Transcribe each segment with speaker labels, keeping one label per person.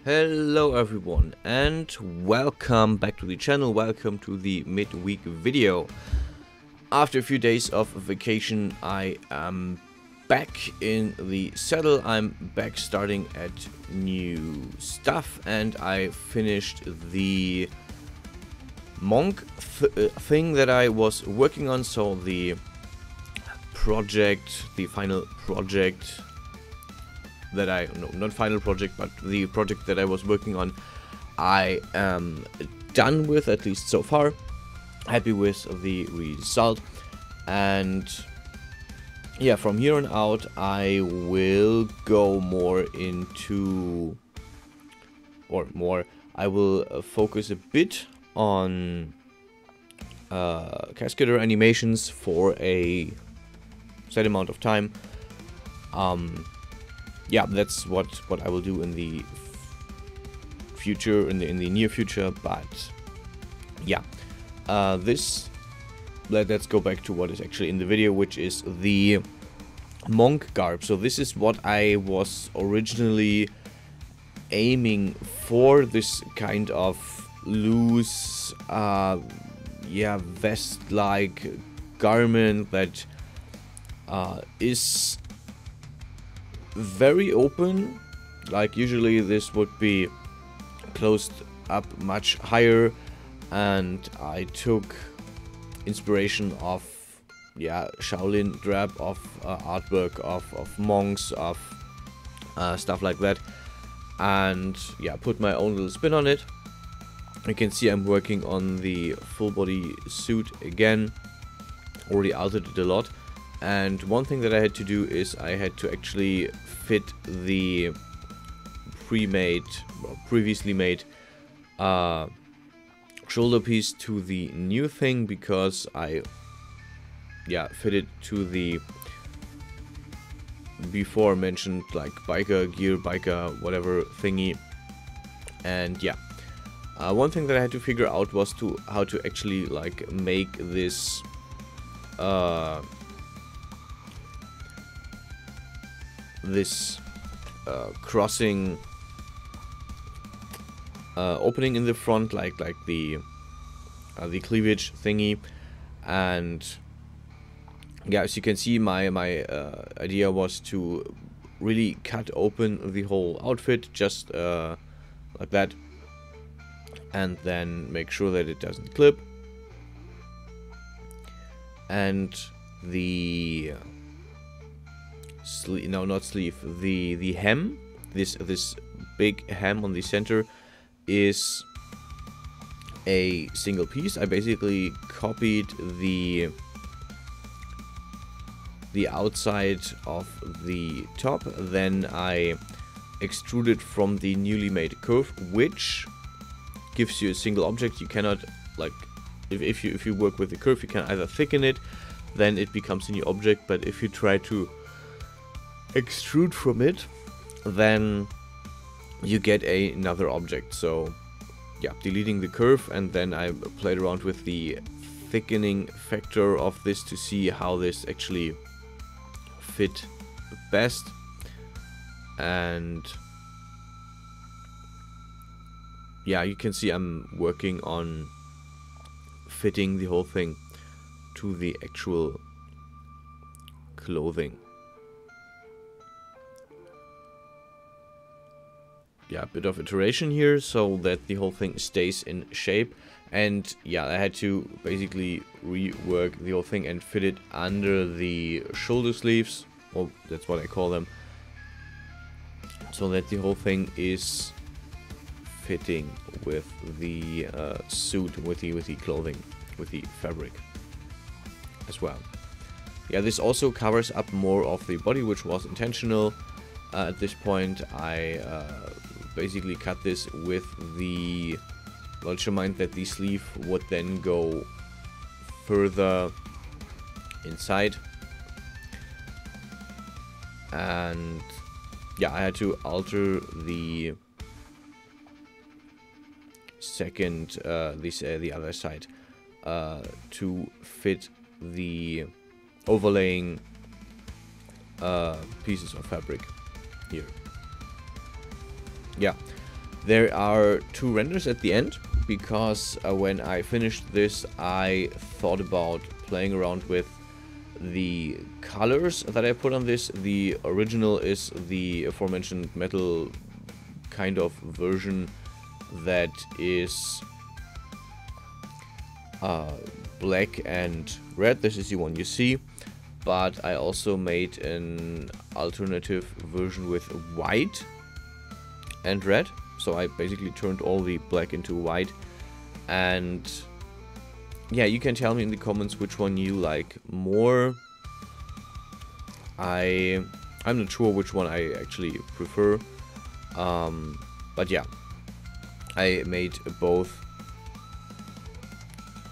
Speaker 1: Hello everyone and welcome back to the channel, welcome to the midweek video. After a few days of vacation I am back in the saddle, I'm back starting at new stuff, and I finished the monk thing that I was working on, so the final project that not final project, but the project that I was working on, I am done with, at least so far. Happy with the result, and yeah, from here on out I will go more into, I will focus a bit on cascadeur animations for a set amount of time. Yeah, that's what I will do in the future, in the near future. But yeah, let's go back to what is actually in the video, which is the monk garb. So this is what I was originally aiming for, this kind of loose, vest-like garment that is very open. Like usually this would be closed up much higher, and I took inspiration of shaolin drab, of artwork of monks, of stuff like that, and yeah, put my own little spin on it. You can see I'm working on the full body suit again, already altered it a lot. And one thing that I had to do is I had to actually fit the previously made shoulder piece to the new thing, because I fit it to the before mentioned like biker whatever thingy. And yeah, one thing that I had to figure out was how to actually like make this crossing opening in the front, like the cleavage thingy. And yeah, as you can see, my idea was to really cut open the whole outfit, just like that, and then make sure that it doesn't clip. And the the hem, this big hem on the center, is a single piece. I basically copied the outside of the top, then I extruded from the newly made curve, which gives you a single object. You cannot, like, if you work with the curve, you can either thicken it, then it becomes a new object, but if you try to extrude from it, then you get another object. So yeah, deleting the curve, and then I played around with the thickening factor of this to see how this actually fit best. And yeah, you can see I'm working on fitting the whole thing to the actual clothing. Yeah, a bit of iteration here so that the whole thing stays in shape. And yeah, I had to basically rework the whole thing and fit it under the shoulder sleeves, or that's what I call them, so that the whole thing is fitting with the suit, with the clothing, with the fabric as well. Yeah, this also covers up more of the body, which was intentional. At this point I basically cut this with the logical mind that the sleeve would then go further inside. And yeah, I had to alter the second the other side to fit the overlaying pieces of fabric here. Yeah, There are 2 renders at the end, because when I finished this, I thought about playing around with the colors that I put on this. The original is the aforementioned metal kind of version that is black and red. This is the one you see, but I also made an alternative version with white and red. So I basically turned all the black into white, and yeah, you can tell me in the comments which one you like more. I'm not sure which one I actually prefer, but yeah, I made both.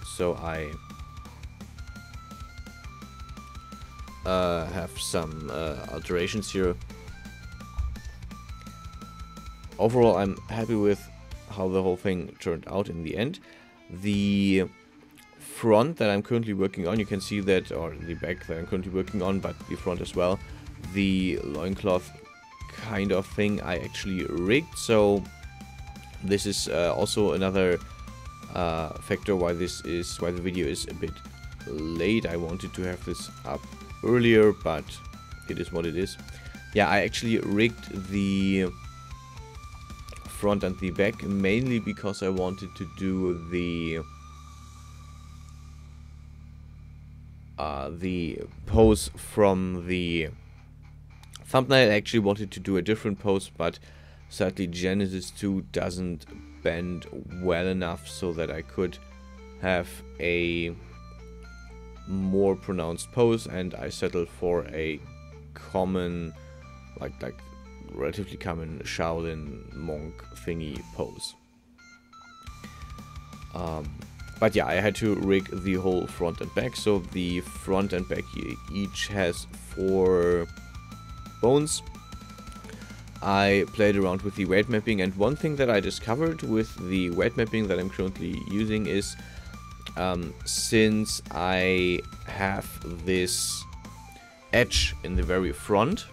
Speaker 1: So I have some alterations here. Overall, I'm happy with how the whole thing turned out in the end. The front that I'm currently working on, you can see that, or the back that I'm currently working on, but the front as well, the loincloth kind of thing I actually rigged. So this is also another factor why the video is a bit late. I wanted to have this up earlier, but it is what it is. Yeah, I actually rigged the front and the back mainly because I wanted to do the pose from the thumbnail. I actually wanted to do a different pose, but sadly Genesis 2 doesn't bend well enough so that I could have a more pronounced pose, and I settled for a common, like relatively common Shaolin monk thingy pose. But yeah, I had to rig the whole front and back. So the front and back each has 4 bones. I played around with the weight mapping, and one thing that I discovered with the weight mapping that I'm currently using is since I have this edge in the very front,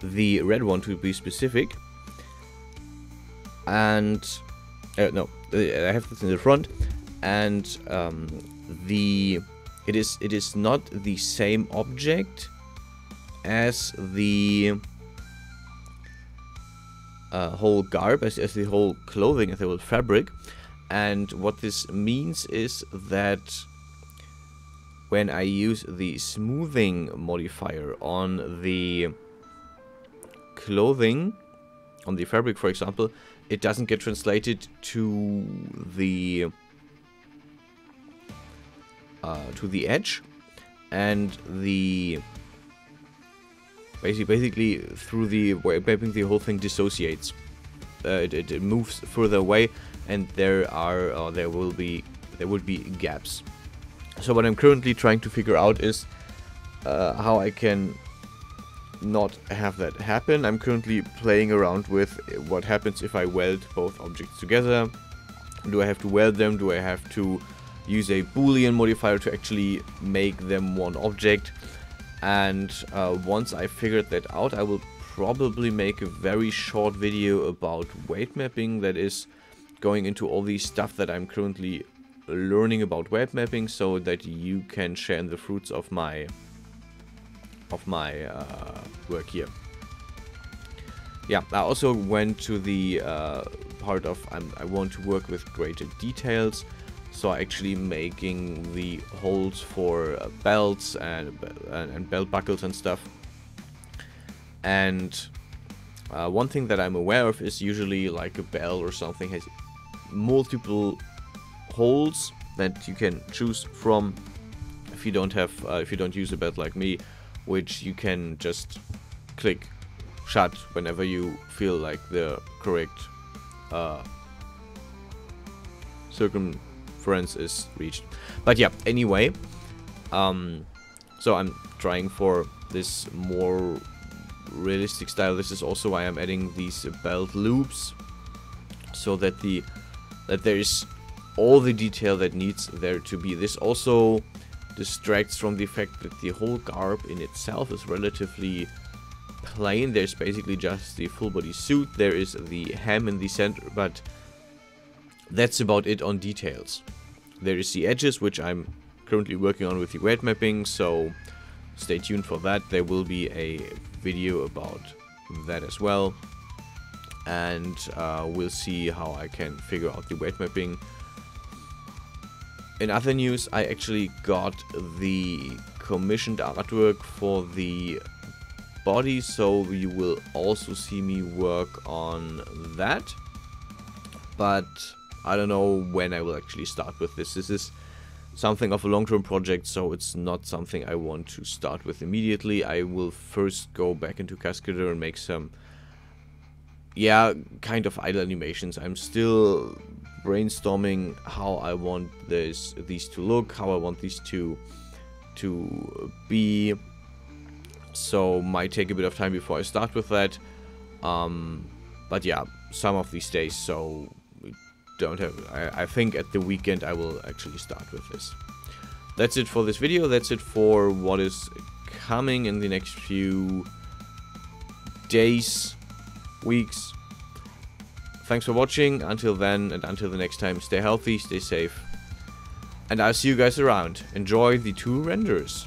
Speaker 1: the red one to be specific, and no, I have this in the front, and it is not the same object as the whole garb, as the whole clothing, as the whole fabric. And what this means is that when I use the smoothing modifier on the clothing, on the fabric for example, it doesn't get translated to the edge, and the basically through the weight mapping the whole thing dissociates. It moves further away, and there would be gaps. So what I'm currently trying to figure out is how I can not have that happen. I'm currently playing around with what happens if I weld both objects together. Do I have to weld them? Do I have to use a Boolean modifier to actually make them one object? And once I figured that out, I will probably make a very short video about weight mapping that is going into all the stuff that I'm currently learning about weight mapping, so that you can share in the fruits of my work here. Yeah, I also went to the part of I want to work with greater details, so actually making the holes for belts and belt buckles and stuff. And one thing that I'm aware of is usually like a belt or something has multiple holes that you can choose from if you don't have if you don't use a belt like me, which you can just click shut whenever you feel like the correct circumference is reached. But yeah, anyway, so I'm trying for this more realistic style. This is also why I'm adding these belt loops, so that there is all the detail that needs there to be. This also distracts from the fact that the whole garb in itself is relatively plain. There's basically just the full body suit. There is the hem in the center, but that's about it on details. There is the edges, which I'm currently working on with the weight mapping, so stay tuned for that. There will be a video about that as well, and we'll see how I can figure out the weight mapping. In other news, I actually got the commissioned artwork for the body, so you will also see me work on that, but I don't know when I will actually start with this. This is something of a long-term project, so it's not something I want to start with immediately. I will first go back into Cascadeur and make some, yeah, kind of idle animations. I'm still brainstorming how I want these to look, how I want these to be, so might take a bit of time before I start with that, but yeah, some of these days, so we don't have, I think at the weekend I will actually start with this. That's it for this video. That's it for what is coming in the next few days, weeks. Thanks for watching. Until then, and until the next time, stay healthy, stay safe, and I'll see you guys around. Enjoy the 2 renders.